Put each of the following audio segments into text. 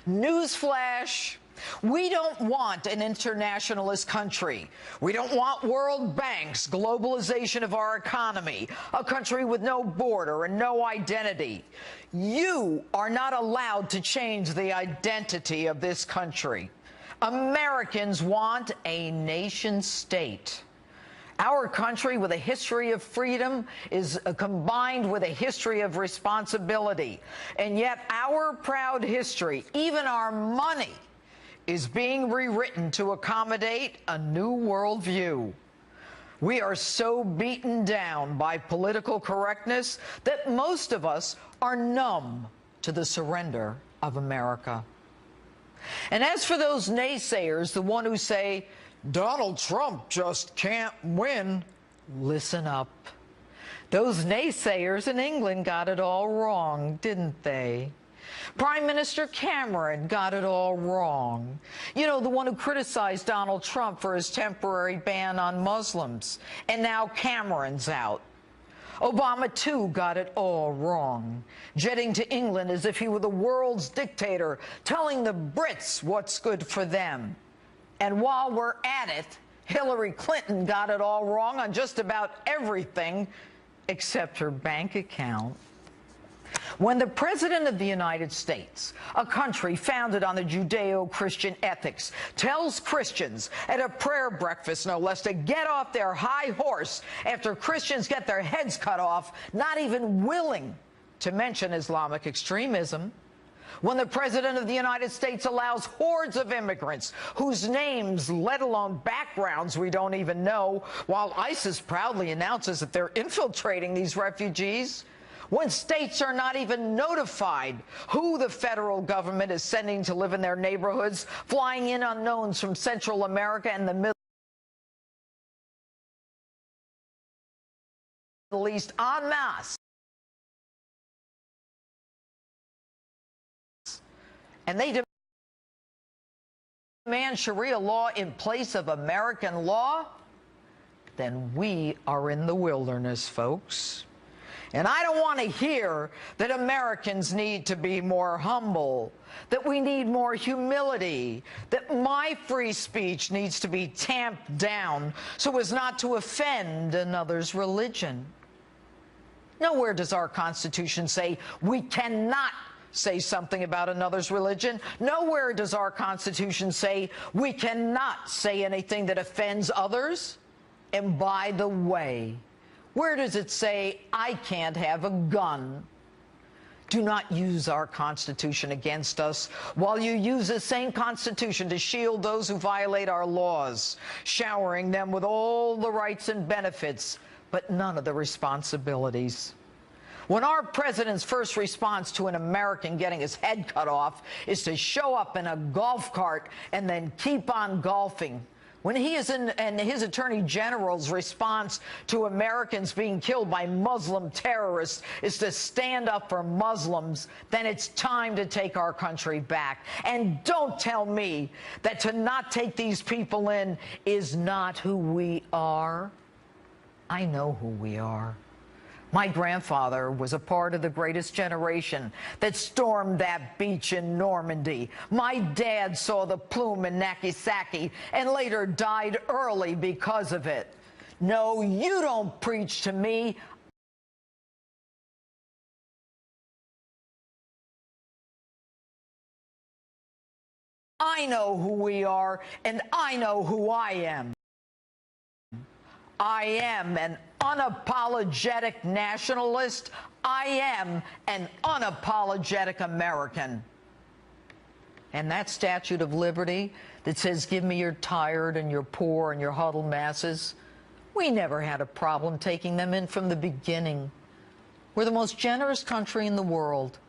Newsflash. We don't want an internationalist country. We don't want world banks, globalization of our economy, a country with no border and no identity. You are not allowed to change the identity of this country. Americans want a nation state. Our country, with a history of freedom, is combined with a history of responsibility. And yet our proud history, even our money, is being rewritten to accommodate a new worldview. We are so beaten down by political correctness that most of us are numb to the surrender of America. And as for those naysayers, the one who say, Donald Trump just can't win, listen up. Those naysayers in England got it all wrong, didn't they? Prime Minister Cameron got it all wrong. You know, the one who criticized Donald Trump for his temporary ban on Muslims. And now Cameron's out. Obama, too, got it all wrong, jetting to England as if he were the world's dictator, telling the Brits what's good for them. And while we're at it, Hillary Clinton got it all wrong on just about everything except her bank account. When the President of the United States, a country founded on the Judeo-Christian ethics, tells Christians at a prayer breakfast, no less, to get off their high horse after Christians get their heads cut off, not even willing to mention Islamic extremism, when the President of the United States allows hordes of immigrants whose names, let alone backgrounds, we don't even know, while ISIS proudly announces that they're infiltrating these refugees, when states are not even notified who the federal government is sending to live in their neighborhoods, flying in unknowns from Central America and the Middle East en masse, and they demand Sharia law in place of American law, then we are in the wilderness, folks. And I don't want to hear that Americans need to be more humble, that we need more humility, that my free speech needs to be tamped down so as not to offend another's religion. Nowhere does our Constitution say we cannot say something about another's religion. Nowhere does our Constitution say we cannot say anything that offends others. And by the way, where does it say I can't have a gun? Do not use our Constitution against us while you use the same Constitution to shield those who violate our laws, showering them with all the rights and benefits, but none of the responsibilities. When our president's first response to an American getting his head cut off is to show up in a golf cart and then keep on golfing, when he is and his attorney general's response to Americans being killed by Muslim terrorists is to stand up for Muslims, then it's time to take our country back. And don't tell me that to not take these people in is not who we are. I know who we are. My grandfather was a part of the greatest generation that stormed that beach in Normandy. My dad saw the plume in Nagasaki and later died early because of it. No, you don't preach to me. I know who we are, and I know who I am. I am an unapologetic nationalist. I am an unapologetic American. And that Statue of Liberty that says, give me your tired and your poor and your huddled masses, we never had a problem taking them in from the beginning. We're the most generous country in the world.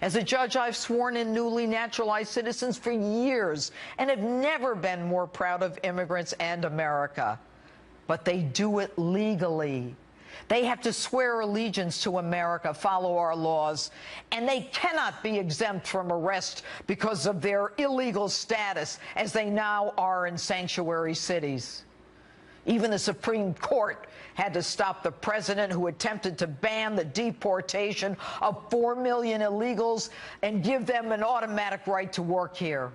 As a judge, I've sworn in newly naturalized citizens for years and have never been more proud of immigrants and America. But they do it legally. They have to swear allegiance to America, follow our laws, and they cannot be exempt from arrest because of their illegal status, as they now are in sanctuary cities. Even the Supreme Court had to stop the president who attempted to ban the deportation of 4 million illegals and give them an automatic right to work here.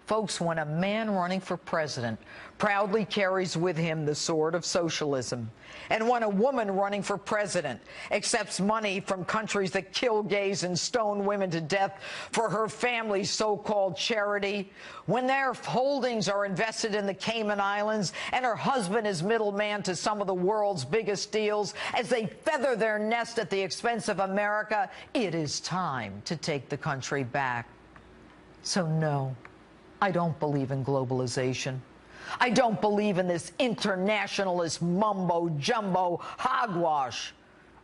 Folks, when a man running for president proudly carries with him the sword of socialism, and when a woman running for president accepts money from countries that kill gays and stone women to death for her family's so-called charity, when their holdings are invested in the Cayman Islands and her husband is middleman to some of the world's biggest deals as they feather their nest at the expense of America, it is time to take the country back. So no, I don't believe in globalization. I don't believe in this internationalist mumbo-jumbo hogwash.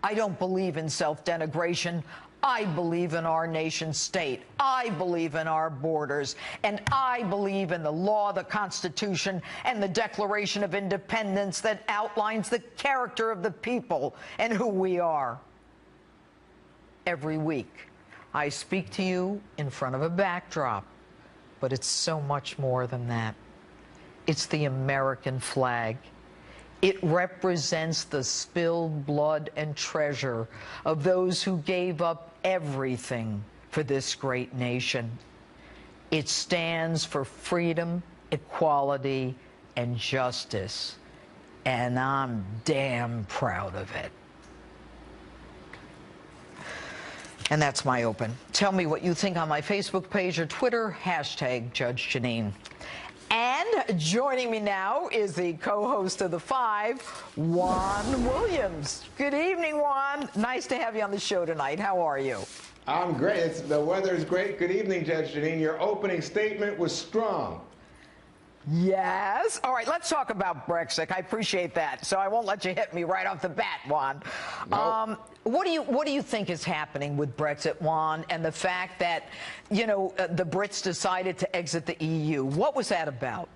I don't believe in self-denigration. I believe in our nation state. I believe in our borders. And I believe in the law, the Constitution, and the Declaration of Independence that outlines the character of the people and who we are. Every week, I speak to you in front of a backdrop. But it's so much more than that. It's the American flag. It represents the spilled blood and treasure of those who gave up everything for this great nation. It stands for freedom, equality, and justice. And I'm damn proud of it. And that's my open. Tell me what you think on my Facebook page or Twitter, hashtag Judge Jeanine. And joining me now is the co-host of The Five, Juan Williams. Good evening, Juan. Nice to have you on the show tonight. How are you? I'm great. The weather is great. Good evening, Judge Jeanine. Your opening statement was strong. Yes. All right, let's talk about Brexit. I appreciate that. So I won't let you hit me right off the bat, Juan. No. What do you think is happening with Brexit, Juan, and the fact that, you know, the Brits decided to exit the EU? What was that about?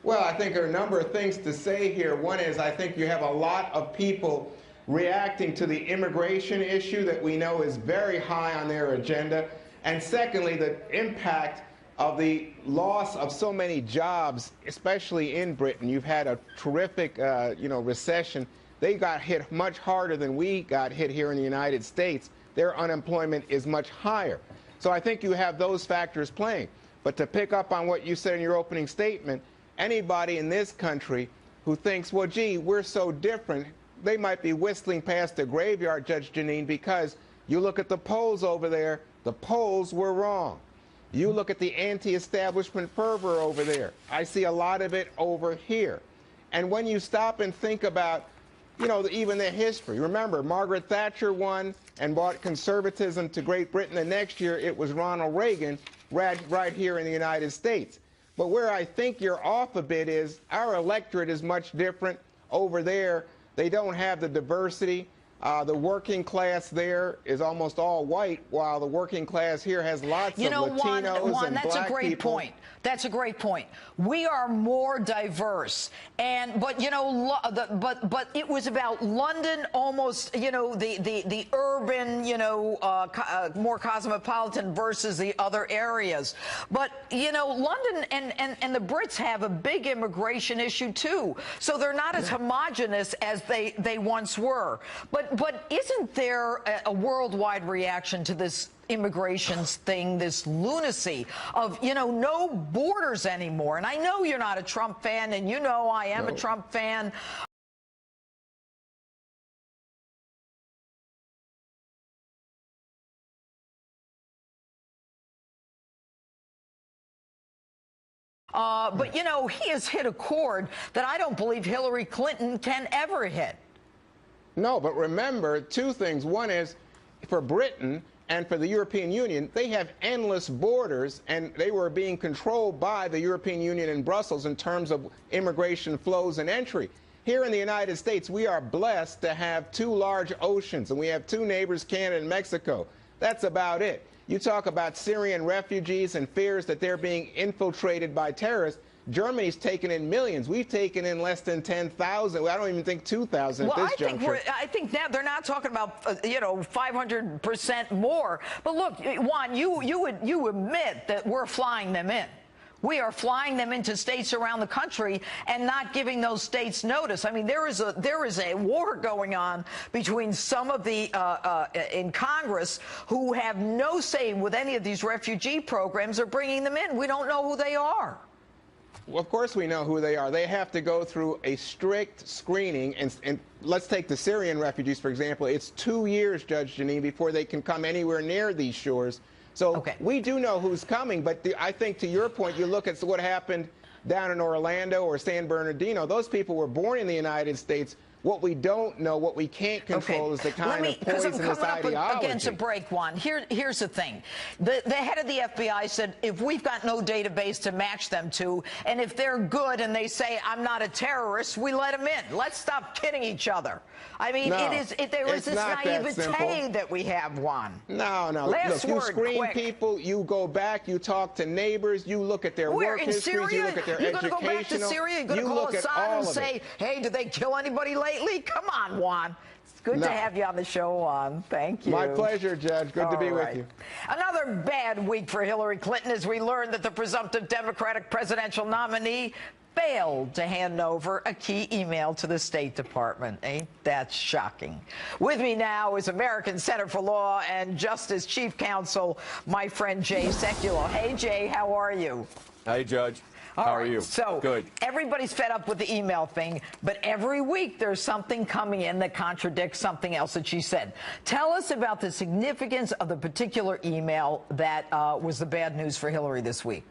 Well, I think there are a number of things to say here. One is I think you have a lot of people reacting to the immigration issue that we know is very high on their agenda. And secondly, the impact of the loss of so many jobs, especially in Britain. You've had a terrific, recession. They got hit much harder than we got hit here in the United States. Their unemployment is much higher. So I think you have those factors playing. But to pick up on what you said in your opening statement, anybody in this country who thinks, well, gee, we're so different, they might be whistling past the graveyard, Judge Jeanine, because you look at the polls over there, the polls were wrong. You look at the anti-establishment fervor over there. I see a lot of it over here. And when you stop and think about, you know, even the history, remember, Margaret Thatcher won and brought conservatism to Great Britain. The next year, it was Ronald Reagan right here in the United States. But where I think you're off a bit is our electorate is much different over there. They don't have the diversity. The working class there is almost all white, while the working class here has lots of Latinos Juan, and that's black a great people. point. That's a great point. We are more diverse, but you know, but it was about London, almost, you know, the urban, you know, more cosmopolitan versus the other areas. But you know, London and the Brits have a big immigration issue too, so they're not as homogenous as they once were. But isn't there a worldwide reaction to this immigration thing, this lunacy of, you know, no borders anymore? And I know you're not a Trump fan, and you know I am a Trump fan. But, you know, he has hit a chord that I don't believe Hillary Clinton can ever hit. No, but remember two things. One is, for Britain and for the European Union, they have endless borders, and they were being controlled by the European Union and Brussels in terms of immigration flows and entry. Here in the United States, we are blessed to have two large oceans, and we have two neighbors, Canada and Mexico. That's about it. You talk about Syrian refugees and fears that they're being infiltrated by terrorists. Germany's taken in millions. We've taken in less than 10,000. I don't even think 2,000 at this juncture. I think now they're not talking about, you know, 500% more. But look, Juan, you admit that we're flying them in. we are flying them into states around the country and not giving those states notice. I mean, there is a war going on between some of the in Congress who have no say with any of these refugee programs or bringing them in. We don't know who they are. Well, of course we know who they are. They have to go through a strict screening. And let's take the Syrian refugees, for example. It's 2 years, Judge Jeanine, before they can come anywhere near these shores. So we do know who's coming. But I think, to your point, you look at what happened down in Orlando or San Bernardino. Those people were born in the United States. What we don't know, what we can't control is the kind of poisonous I'm coming ideology. up against a break, Juan. Here's the thing. The head of the FBI said if we've got no database to match them to, and if they're good and they say I'm not a terrorist, we let them in. Let's stop kidding each other. I mean, there is this naivete that we have, Juan. No. Look, you screen people, you go back, you talk to neighbors, you look at their work histories, you look at their educational. You're going to go back to Syria? You're going to call Assad and say, hey, did they kill anybody lately? Come on, Juan. It's good to have you on the show, Juan. Thank you. My pleasure, Judge. Good to be with you. Another bad week for Hillary Clinton as we learned that the presumptive Democratic presidential nominee failed to hand over a key email to the State Department. Ain't that shocking? With me now is American Center for Law and Justice Chief Counsel, my friend Jay Sekulow. Hey, Jay, how are you? Hey, Judge. How are you? So good. Everybody's fed up with the email thing, but every week there's something coming in that contradicts something else that she said. Tell us about the significance of the particular email that was the bad news for Hillary this week.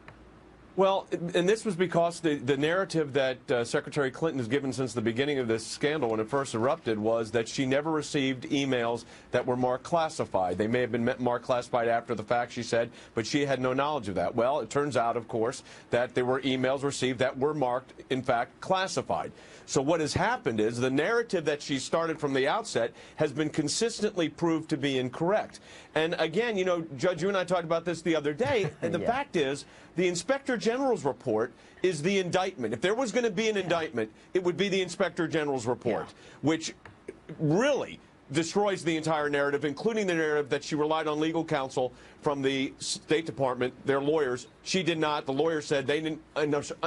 Well, and this was because the narrative that Secretary Clinton has given since the beginning of this scandal when it first erupted was that she never received emails that were marked classified. They may have been marked classified after the fact, she said, but she had no knowledge of that. Well, it turns out, of course, that there were emails received that were marked, in fact, classified. So what has happened is the narrative that she started from the outset has been consistently proved to be incorrect. And again, you know, Judge, you and I talked about this the other day, and the fact is the Inspector General's report is the indictment. If there was going to be an indictment, it would be the Inspector General's report, which really destroys the entire narrative, including the narrative that she relied on legal counsel from the State Department, their lawyers. She did not. The lawyers said they didn't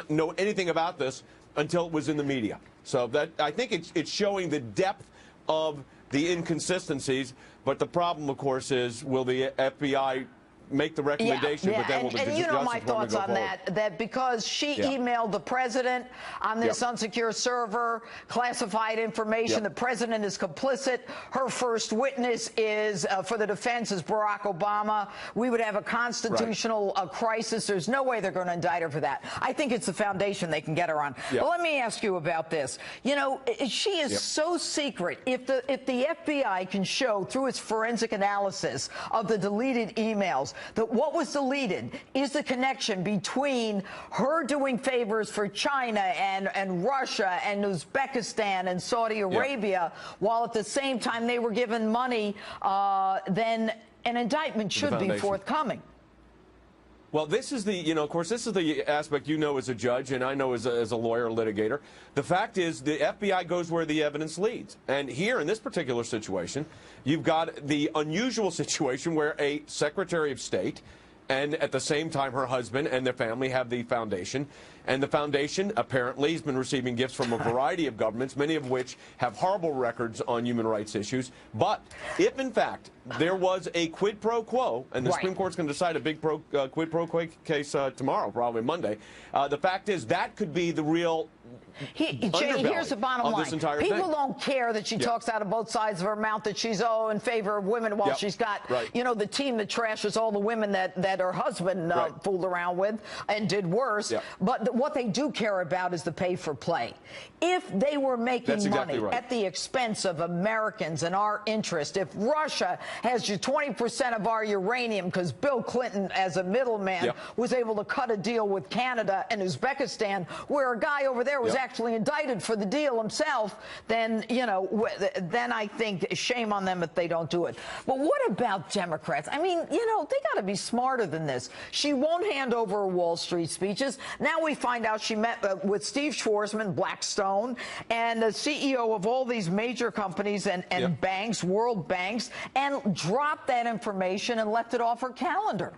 know anything about this until it was in the media. So that, I think it's showing the depth of the inconsistencies. But the problem, of course, is will the FBI make the recommendation, but then will the and you know my thoughts on that because she emailed the president on this unsecure server, classified information. The president is complicit. Her first witness is, for the defense, is Barack Obama. We would have a constitutional crisis. There's no way they're going to indict her for that. I think it's the foundation they can get her on. But let me ask you about this. You know, she is so secret. If the FBI can show through its forensic analysis of the deleted emails that what was deleted is the connection between her doing favors for China and Russia and Uzbekistan and Saudi Arabia, while at the same time they were given money, then an indictment should be forthcoming. Well, this is the, you know, of course, this is the aspect you know as a judge and I know as a lawyer, litigator. The fact is the FBI goes where the evidence leads. And here in this particular situation, you've got the unusual situation where a Secretary of State and at the same time her husband and their family have the foundation. And the foundation apparently has been receiving gifts from a variety of governments, many of which have horrible records on human rights issues. But if, in fact, there was a quid pro quo, and the Supreme Court's going to decide a big quid pro quo case tomorrow, probably Monday, the fact is that could be the real Jay, here's the bottom line. People don't care that she talks out of both sides of her mouth, that she's in favor of women while she's got, you know, the team that trashes all the women that her husband fooled around with and did worse. But what they do care about is the pay for play. If they were making money at the expense of Americans and our interest, if Russia has you 20% of our uranium because Bill Clinton, as a middleman, was able to cut a deal with Canada and Uzbekistan, where a guy over there was actually indicted for the deal himself, then, you know, then I think shame on them if they don't do it. But what about Democrats? I mean, you know, they got to be smarter than this. She won't hand over her Wall Street speeches. Now we find out she met with Steve Schwarzman, Blackstone, and the CEO of all these major companies and banks, world banks, and dropped that information and left it off her calendar.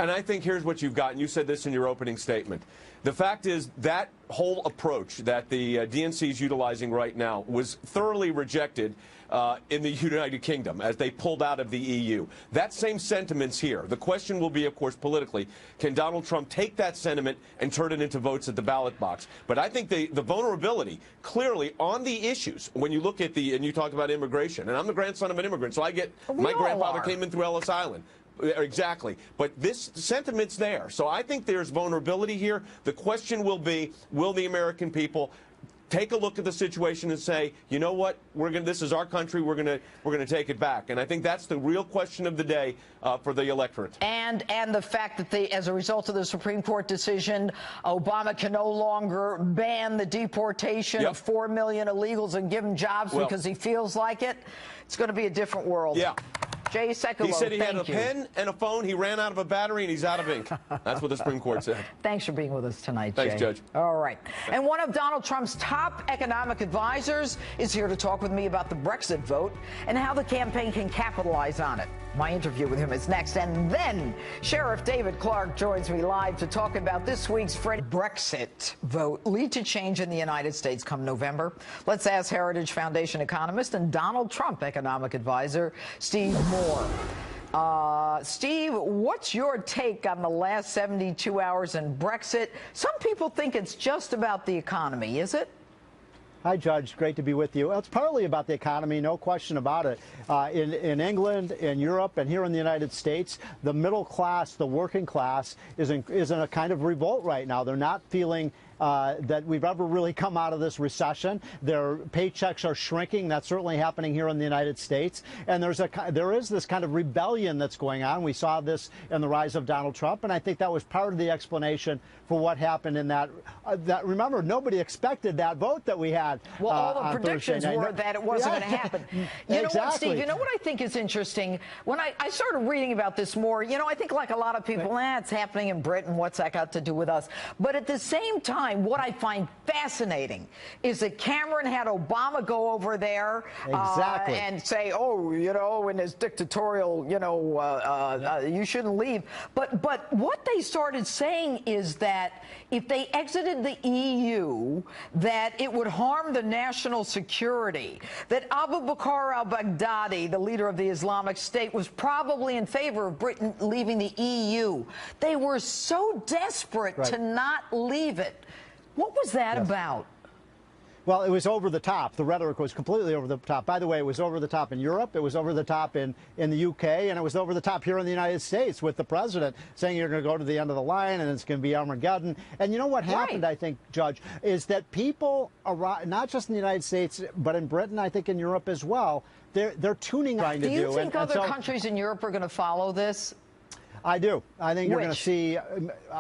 And I think here's what you've got, and you said this in your opening statement. The fact is that whole approach that the DNC is utilizing right now was thoroughly rejected in the United Kingdom as they pulled out of the EU. That same sentiment's here. The question will be, of course, politically, can Donald Trump take that sentiment and turn it into votes at the ballot box? But I think the vulnerability, clearly, on the issues, when you look at and you talked about immigration, and I'm the grandson of an immigrant, so my grandfather came in through Ellis Island. Exactly. But this sentiment's there. So I think there's vulnerability here. The question will be, will the American people take a look at the situation and say, you know what, this is our country, we're gonna take it back? And I think that's the real question of the day for the electorate. And the fact that as a result of the Supreme Court decision, Obama can no longer ban the deportation of 4 million illegals and give them jobs because he feels like it. It's going to be a different world. Yeah. Jay Sekulow, he said he had a pen and a phone. He ran out of a battery, and he's out of ink. That's what the Supreme Court said. Thanks for being with us tonight, Jay. Thanks, Judge. All right. And one of Donald Trump's top economic advisors is here to talk with me about the Brexit vote and how the campaign can capitalize on it. My interview with him is next. And then Sheriff David Clark joins me live to talk about this week's Brexit vote lead to change in the United States come November. Let's ask Heritage Foundation economist and Donald Trump economic advisor Steve Moore. Steve, what's your take on the last 72 hours in Brexit? Some people think it's just about the economy. Is it? Hi, Judge. Great to be with you. Well, it's partly about the economy, no question about it. In England, in Europe, and here in the United States, the middle class, the working class, is in a kind of revolt right now. They're not feeling that we've ever really come out of this recession. Their paychecks are shrinking. That's certainly happening here in the United States. And there is this kind of rebellion that's going on. We saw this in the rise of Donald Trump, and I think that was part of the explanation for what happened in that. Remember, nobody expected that vote that we had. Well, all the predictions were that it wasn't going to happen. You know what, Steve? You know what I think is interesting? When I started reading about this more, I think like a lot of people, it's happening in Britain. What's that got to do with us? But at the same time, what I find fascinating is that Cameron had Obama go over there and say, in his dictatorial, you shouldn't leave. But what they started saying is that if they exited the EU, that it would harm the national security, that Abu Bakr al-Baghdadi, the leader of the Islamic State, was probably in favor of Britain leaving the EU. They were so desperate to not leave it. What was that about? Well, it was over the top. The rhetoric was completely over the top. By the way, it was over the top in Europe, it was over the top in the UK, and it was over the top here in the United States with the president saying you're going to go to the end of the line and it's going to be Armageddon. And you know what happened, I think, Judge, is that people, not just in the United States, but in Britain, I think in Europe as well, they're tuning on. Do you think other countries in Europe are going to follow this? I do. I think you're going to see.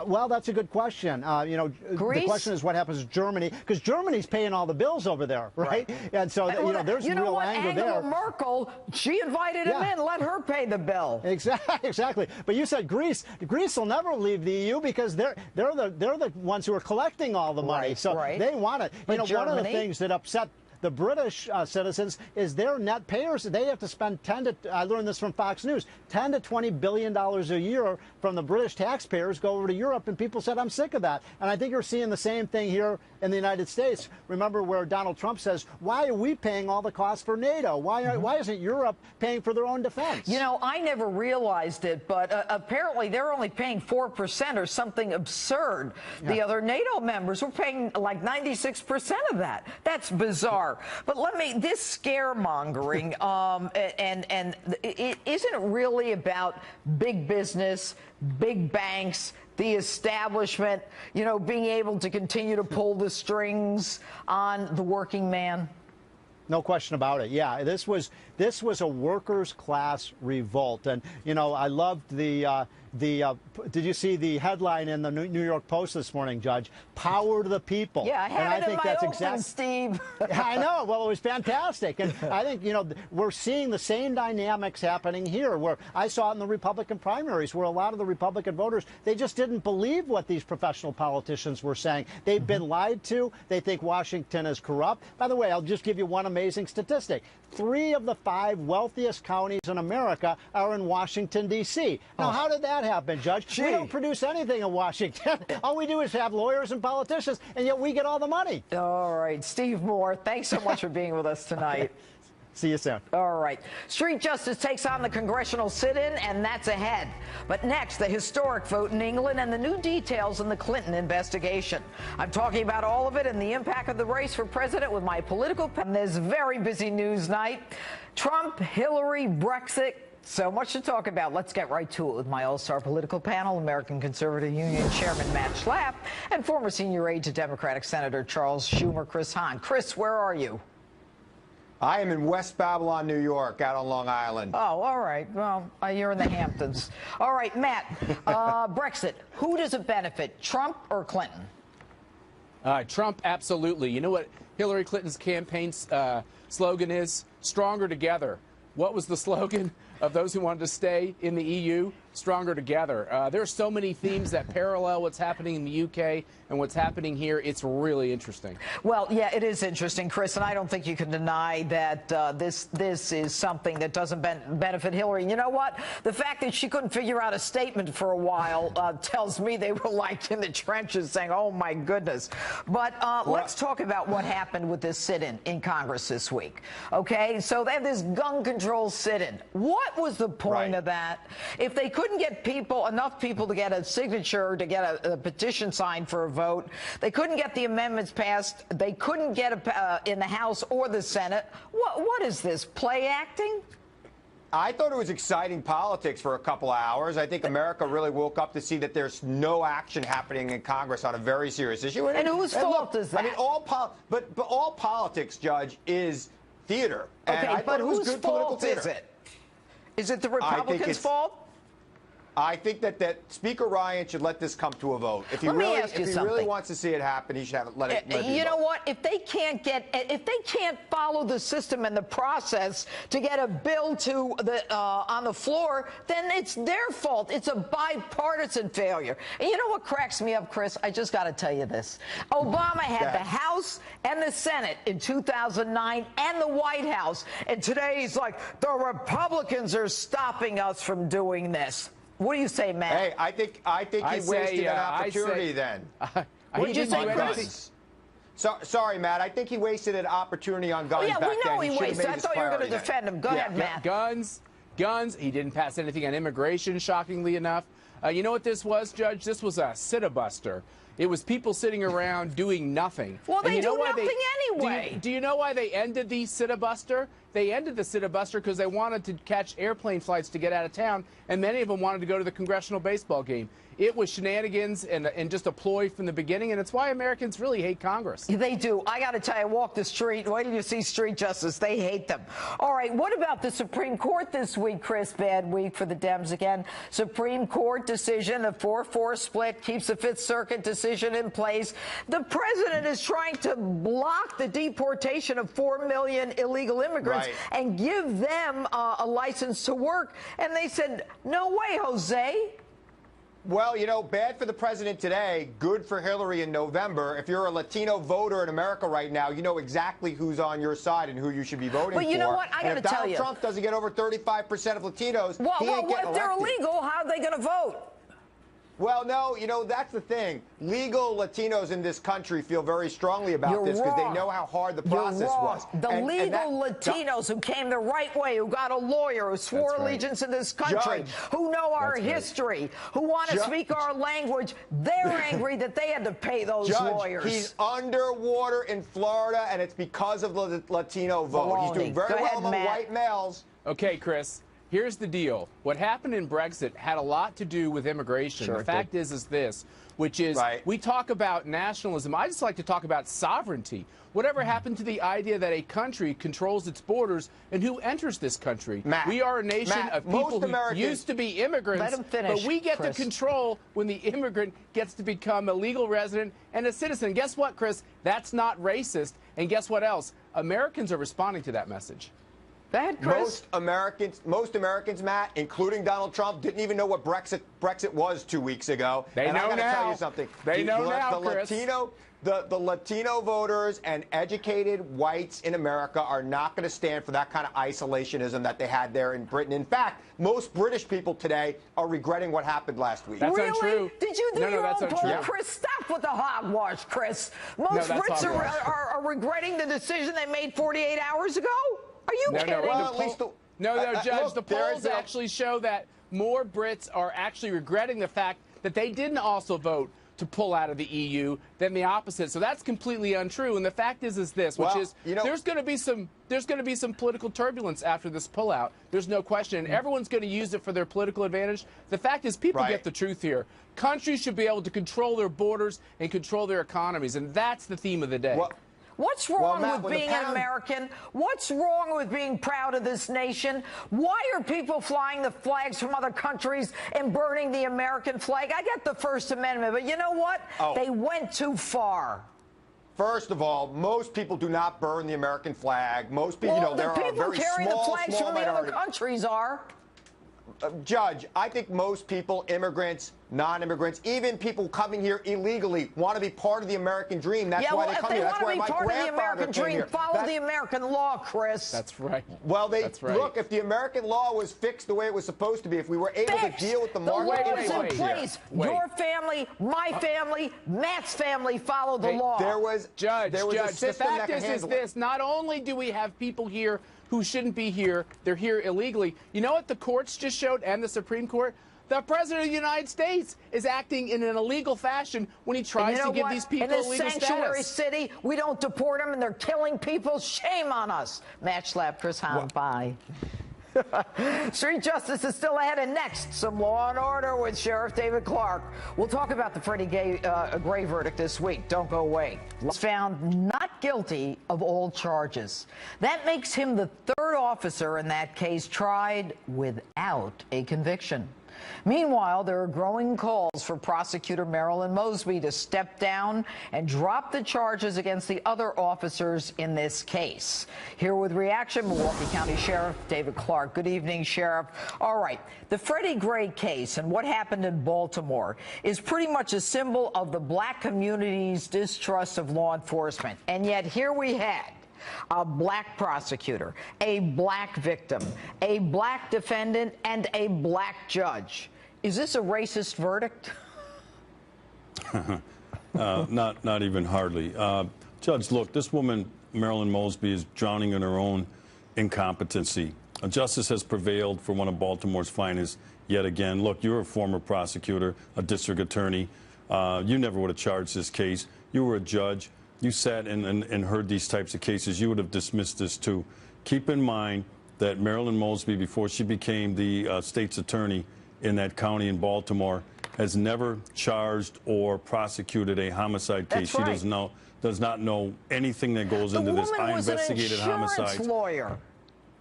Well, that's a good question. Greece? The question is what happens to Germany, because Germany's paying all the bills over there, right? And so there's real anger there. Angela Merkel, she invited him in. Let her pay the bill. Exactly. But you said Greece. Greece will never leave the EU because they're the ones who are collecting all the money. So they want it. But one of the things that upset the British citizens is their net payers. They have to spend I learned this from Fox News, $10 to $20 billion a year from the British taxpayers go over to Europe, and people said, I'm sick of that. And I think you're seeing the same thing here in the United States. Remember where Donald Trump says, why are we paying all the costs for NATO? Why isn't Europe paying for their own defense? I never realized it, but apparently they're only paying 4% or something absurd. The other NATO members were paying like 96% of that. That's bizarre. But this scaremongering, and it isn't really about big business, big banks, the establishment, being able to continue to pull the strings on the working man? No question about it. Yeah, this was a workers' class revolt, and I loved did you see the headline in the New York Post this morning, Judge? Power to the people. Yeah, I had it in my open, Steve. I know. Well, it was fantastic. And I think, we're seeing the same dynamics happening here, where I saw it in the Republican primaries, where a lot of the Republican voters, they just didn't believe what these professional politicians were saying. They've been lied to. They think Washington is corrupt. By the way, I'll just give you one amazing statistic. 3 of the 5 wealthiest counties in America are in Washington, D.C. Now, how did that happen, Judge? We don't produce anything in Washington. All we do is have lawyers and politicians, and yet we get all the money. All right, Steve Moore, thanks so much for being with us tonight. See you soon. All right. Street Justice takes on the congressional sit-in, and that's ahead. But next, the historic vote in England and the new details in the Clinton investigation. I'm talking about all of it and the impact of the race for president with my political... And this very busy news night. Trump, Hillary, Brexit. So much to talk about. Let's get right to it with my all-star political panel, American Conservative Union Chairman Matt Schlapp and former senior aide to Democratic Senator Charles Schumer, Chris Hahn. Chris, where are you? I am in West Babylon, New York, out on Long Island. Oh, all right. Well, you're in the Hamptons. All right, Matt, Brexit, who does it benefit, Trump or Clinton? Trump, absolutely. You know what Hillary Clinton's campaign slogan is? Stronger together. What was the slogan of those who wanted to stay in the EU? Stronger together. There are so many themes that parallel what's happening in the UK and what's happening here. It's really interesting. Well, yeah, it is interesting, Chris, and I don't think you can deny that this is something that doesn't benefit Hillary. You know what? The fact that she couldn't figure out a statement for a while tells me they were like in the trenches saying, oh, my goodness. But let's talk about what happened with this sit-in in Congress this week. Okay, so they have this gun control sit-in. What was the point of that? If they couldn't get enough people to get a signature, to get a petition signed for a vote, they couldn't get the amendments passed, they couldn't get in the House or the Senate. What is this, play acting? I thought it was exciting politics for a couple of hours. I think America really woke up to see that there's no action happening in Congress on a very serious issue. And whose fault is that? I mean, but all politics, Judge, is theater. Okay, and but whose fault is it? Is it the Republicans' fault? I think that Speaker Ryan should let this come to a vote. If he really wants to see it happen, he should let it. You know what? If they can't follow the system and the process to get a bill to on the floor, then it's their fault. It's a bipartisan failure. And you know what cracks me up, Chris? I just got to tell you this: Obama had the House and the Senate in 2009 and the White House, and today he's like, the Republicans are stopping us from doing this. What do you say, Matt? Hey, I think he wasted an opportunity then. What did you say, Chris? Sorry, Matt. I think he wasted an opportunity on guns back then. Yeah, we know he wasted. I thought you were going to defend him. Go ahead, Matt. Guns. He didn't pass anything on immigration, shockingly enough. You know what this was, Judge? This was a sit-a-buster. It was people sitting around doing nothing. Well, they do nothing anyway. Do you know why they ended the sit-a-buster? They ended the sit-a-buster because they wanted to catch airplane flights to get out of town, and many of them wanted to go to the congressional baseball game. It was shenanigans and just a ploy from the beginning, and it's why Americans really hate Congress. They do. I got to tell you, walk the street. Wait till you see street justice. They hate them. All right, what about the Supreme Court this week, Chris? Bad week for the Dems again. Supreme Court decision, a 4-4 split, keeps the Fifth Circuit decision in place. The president is trying to block the deportation of 4 million illegal immigrants and give them a license to work. And they said, no way, Jose. Well, you know, bad for the president today, good for Hillary in November. If you're a Latino voter in America right now, you know exactly who's on your side and who you should be voting for. But you know what? I got to tell you. If Donald Trump doesn't get over 35% of Latinos, he ain't getting what if they're illegal? How are they going to vote? Well, no, you know, that's the thing. Legal Latinos in this country feel very strongly about this because they know how hard the process was. The legal Latinos who came the right way, who got a lawyer, who swore allegiance in this country, who know our history, who want to speak our language, they're angry that they had to pay those lawyers. He's underwater in Florida, and it's because of the Latino vote. He's doing very well among white males. Okay, Chris. Here's the deal. What happened in Brexit had a lot to do with immigration. The fact is this, which is we talk about nationalism. I just like to talk about sovereignty. Whatever happened to the idea that a country controls its borders and who enters this country? Matt, we are a nation of people who used to be immigrants, Let him finish, but we get Chris. the control when the immigrant gets to become a legal resident and a citizen. Guess what, Chris? That's not racist. And guess what else? Americans are responding to that message. Go ahead, Chris. Most Americans, Matt, including Donald Trump, didn't even know what Brexit was 2 weeks ago. They and know I got to now. tell you something. They know now, Chris. The Latino voters and educated whites in America are not going to stand for that kind of isolationism that they had there in Britain. In fact, most British people today are regretting what happened last week. That's really? Untrue. Did you do your own poll, untrue. Chris? Stop with the hogwash, Chris. Most Brits are regretting the decision they made 48 hours ago? Are you kidding? Judge, the polls actually show that more Brits are actually regretting the fact that they didn't also vote to pull out of the EU than the opposite. So that's completely untrue. And the fact is this, which is there's going to be some political turbulence after this pullout. There's no question. And everyone's going to use it for their political advantage. The fact is people get the truth here. Countries should be able to control their borders and control their economies. And that's the theme of the day. What's wrong with being an American? What's wrong with being proud of this nation? Why are people flying the flags from other countries and burning the American flag? I get the First Amendment, but you know what? They went too far. First of all, most people do not burn the American flag. Most people, the people carrying the flags from the other countries are. Judge, I think most people, immigrants, non-immigrants, even people coming here illegally, want to be part of the American dream. That's why they come here. That's why my grandfather came here. If they want to be part of the American dream, follow the American law, Chris. That's right. Well, look, if the American law was fixed the way it was supposed to be, if we were able to deal with the market... The law is in place. Your family, my family, Matt's family follow the law. Judge, the fact is this. Not only do we have people here who shouldn't be here, they're here illegally. You know what the courts just showed, and the Supreme Court? The President of the United States is acting in an illegal fashion when he tries to give these people illegal status. In a sanctuary city, we don't deport them, and they're killing people. Shame on us. Match slap, Chris Hahn. Bye. Street Justice is still ahead, and next, some Law and Order with Sheriff David Clark. We'll talk about the Freddie Gray verdict this week. Don't go away. He's found not guilty of all charges. That makes him the third officer in that case tried without a conviction. Meanwhile, there are growing calls for prosecutor Marilyn Mosby to step down and drop the charges against the other officers in this case. Here with reaction, Milwaukee County Sheriff David Clark. Good evening, Sheriff. All right, the Freddie Gray case and what happened in Baltimore is pretty much a symbol of the black community's distrust of law enforcement. And yet here we had a black prosecutor, a black victim, a black defendant, and a black judge. Is this a racist verdict? Not even hardly. Judge, look, this woman, Marilyn Mosby, is drowning in her own incompetency. Justice has prevailed for one of Baltimore's finest yet again. Look, you're a former prosecutor, a district attorney. You never would have charged this case. You were a judge. You sat and heard these types of cases. You would have dismissed this too. Keep in mind that Marilyn Mosby, before she became the state's attorney in that county in Baltimore, has never charged or prosecuted a homicide case. That's right. She does not know anything that goes into this. I investigated homicides. The woman was an insurance lawyer.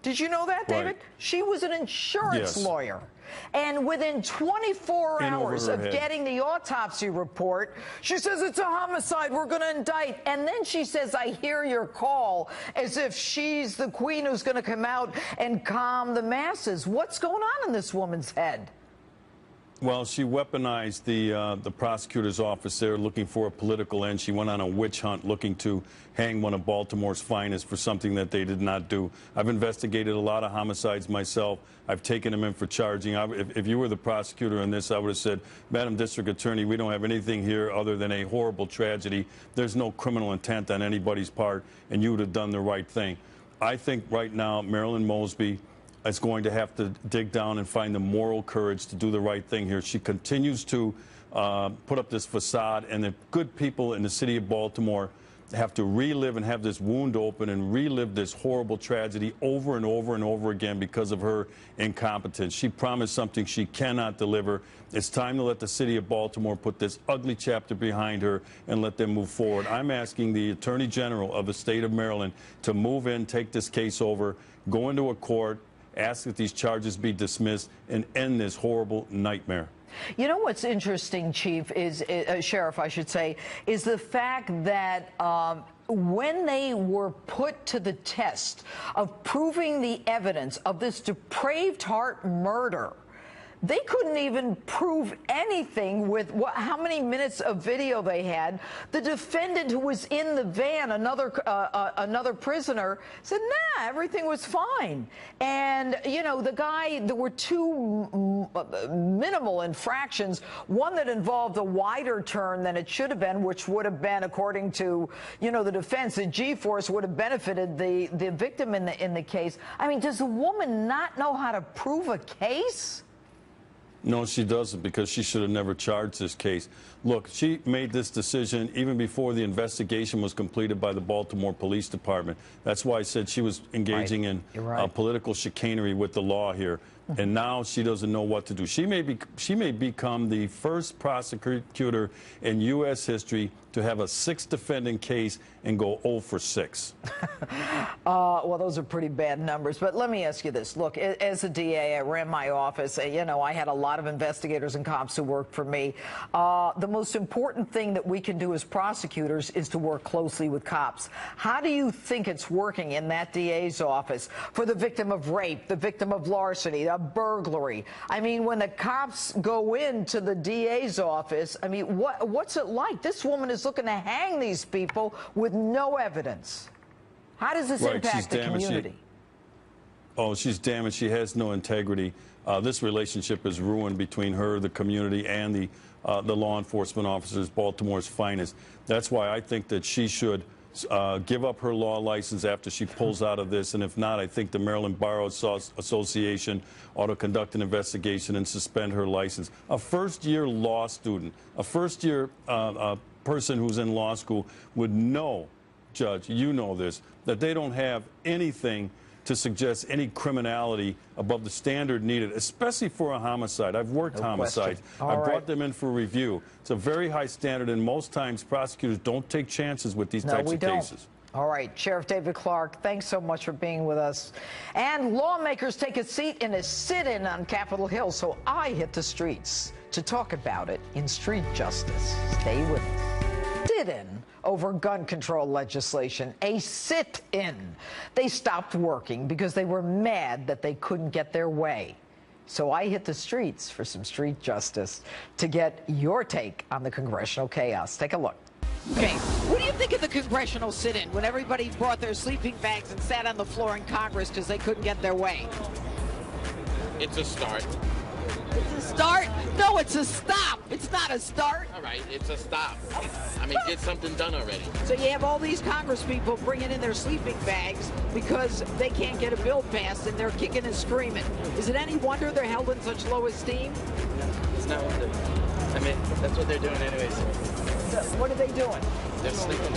Did you know that, David? Right. She was an insurance lawyer. And within 24 hours of getting the autopsy report, she says, it's a homicide, we're going to indict. And then she says, I hear your call, as if she's the queen who's going to come out and calm the masses. What's going on in this woman's head? Well, she weaponized the prosecutor's office there looking for a political end. She went on a witch hunt looking to hang one of Baltimore's finest for something that they did not do. I've investigated a lot of homicides myself. I've taken them in for charging. If you were the prosecutor in this, I would have said, Madam District Attorney, we don't have anything here other than a horrible tragedy. There's no criminal intent on anybody's part, and you would have done the right thing. I think right now Marilyn Mosby is going to have to dig down and find the moral courage to do the right thing here. She continues to put up this facade, and the good people in the city of Baltimore have to relive and have this wound open and relive this horrible tragedy over and over and over again because of her incompetence. She promised something she cannot deliver. It's time to let the city of Baltimore put this ugly chapter behind her and let them move forward. I'm asking the Attorney General of the state of Maryland to move in, take this case over, go into a court, ask that these charges be dismissed, and end this horrible nightmare. You know what's interesting, Chief, is Sheriff, I should say, is the fact that when they were put to the test of proving the evidence of this depraved heart murder, they couldn't even prove anything with how many minutes of video they had. The defendant who was in the van, another prisoner, said, nah, everything was fine. And, you know, the guy, there were two minimal infractions, one that involved a wider turn than it should have been, which would have been, according to, you know, the defense, the G-force would have benefited the victim in the case. I mean, does a woman not know how to prove a case? No, she doesn't, because she should have never charged this case. Look, she made this decision even before the investigation was completed by the Baltimore Police Department. That's why I said she was engaging in political chicanery with the law here. And now she doesn't know what to do. She may become the first prosecutor in U.S. history to have a 6-defendant case and go 0 for 6. Well, those are pretty bad numbers. But let me ask you this. Look, as a DA, I ran my office. You know, I had a lot of investigators and cops who worked for me. The most important thing that we can do as prosecutors is to work closely with cops. How do you think it's working in that DA's office for the victim of rape, the victim of larceny, a burglary? I mean, when the cops go into the DA's office, I mean, what's it like? This woman is looking to hang these people with no evidence. How does this impact the community? She's damaged. She has no integrity. This relationship is ruined between her, the community, and the law enforcement officers, Baltimore's finest. That's why I think that she should give up her law license after she pulls out of this. And if not, I think the Maryland Bar Association ought to conduct an investigation and suspend her license. A first-year law student, a first-year person who's in law school would know, Judge, you know this, that they don't have anything to suggest any criminality above the standard needed, especially for a homicide. I've worked homicides. I brought them in for review. It's a very high standard, and most times prosecutors don't take chances with these types of cases. All right, Sheriff David Clark, thanks so much for being with us. And lawmakers take a seat in a sit-in on Capitol Hill, so I hit the streets to talk about it in Street Justice. Stay with us. Sit-in over gun control legislation, a sit-in. They stopped working because they were mad that they couldn't get their way. So I hit the streets for some street justice to get your take on the congressional chaos. Take a look. Okay, what do you think of the congressional sit-in when everybody brought their sleeping bags and sat on the floor in Congress because they couldn't get their way? It's a start. It's a start? No, it's a stop. It's not a start. All right, it's a stop. I mean, get something done already. So you have all these Congress people bringing in their sleeping bags because they can't get a bill passed, and they're kicking and screaming. Is it any wonder they're held in such low esteem? It's not wonder. I mean, that's what they're doing anyways. So what are they doing? They're sleeping.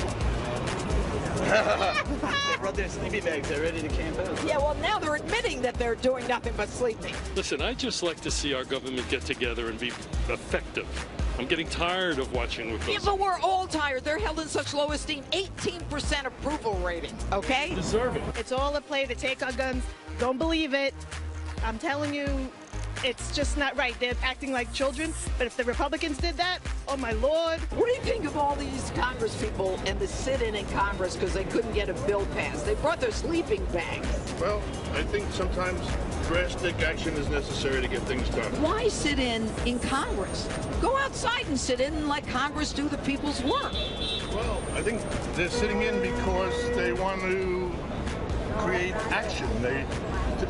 They brought their sleeping bags. They're ready to camp out. Yeah, well, now they're admitting that they're doing nothing but sleeping. Listen, I just like to see our government get together and be effective. I'm getting tired of watching what goes on. Yeah, but we're all tired. They're held in such low esteem. 18% approval rating, okay? Deserve it. It's all a play to take our guns. Don't believe it. I'm telling you, it's just not right. They're acting like children, but if the Republicans did that, oh my Lord. What do you think of all these Congress people and the sit-in in Congress because they couldn't get a bill passed? They brought their sleeping bags. Well, I think sometimes drastic action is necessary to get things done. Why sit in Congress? Go outside and sit in and let Congress do the people's work. Well, I think they're sitting in because they want to create action.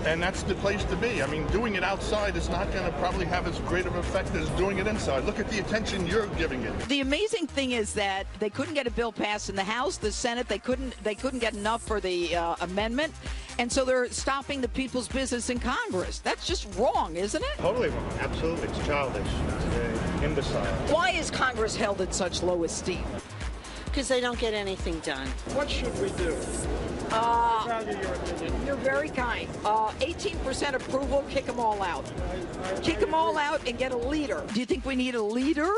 And that's the place to be. I mean, doing it outside is not going to probably have as great of an effect as doing it inside. Look at the attention you're giving it. The amazing thing is that they couldn't get a bill passed in the House, the Senate. They couldn't get enough for the amendment, and so they're stopping the people's business in Congress. That's just wrong, isn't it? Totally wrong. Absolutely. It's childish. It's imbecile. Why is Congress held in such low esteem? Because they don't get anything done. What should we do? You're very kind. 18% approval, kick them all out. Kick them all out and get a leader. Do you think we need a leader?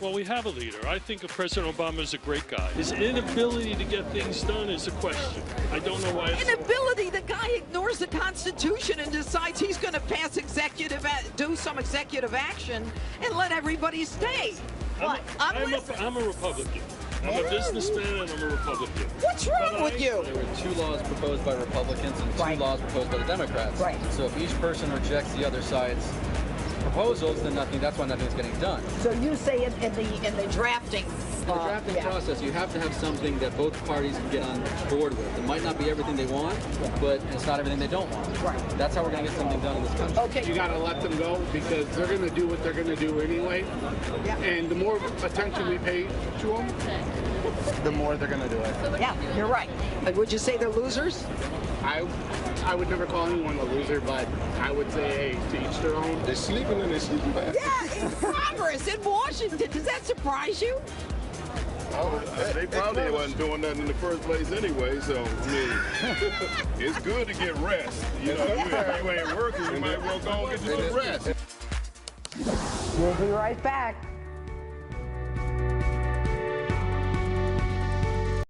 Well, we have a leader. I think President Obama is a great guy. His inability to get things done is a question. I don't know why. Inability? The guy ignores the Constitution and decides he's going to do some executive action and let everybody stay. I'm a Republican. I'm a businessman and I'm a Republican. What's wrong with you? There were 2 laws proposed by Republicans and 2 laws proposed by the Democrats. Right. So if each person rejects the other side's proposals, then that's why nothing's getting done. So you say in the drafting. In the drafting process, you have to have something that both parties can get on board with. It might not be everything they want, but it's not everything they don't want. Right. That's how we're going to get something done in this country. Okay. You got to let them go because they're going to do what they're going to do anyway. Yeah. And the more attention we pay to them, the more they're going to do it. Yeah, you're right. Would you say they're losers? I would never call anyone a loser, but I would say, hey, to each their own. They're sleeping and they're sleeping bad. Yeah, in Congress, in Washington. Does that surprise you? They probably wasn't doing nothing in the first place anyway, so, I mean, it's good to get rest. You know, you ain't working, you might well go and get you some rest. We'll be right back.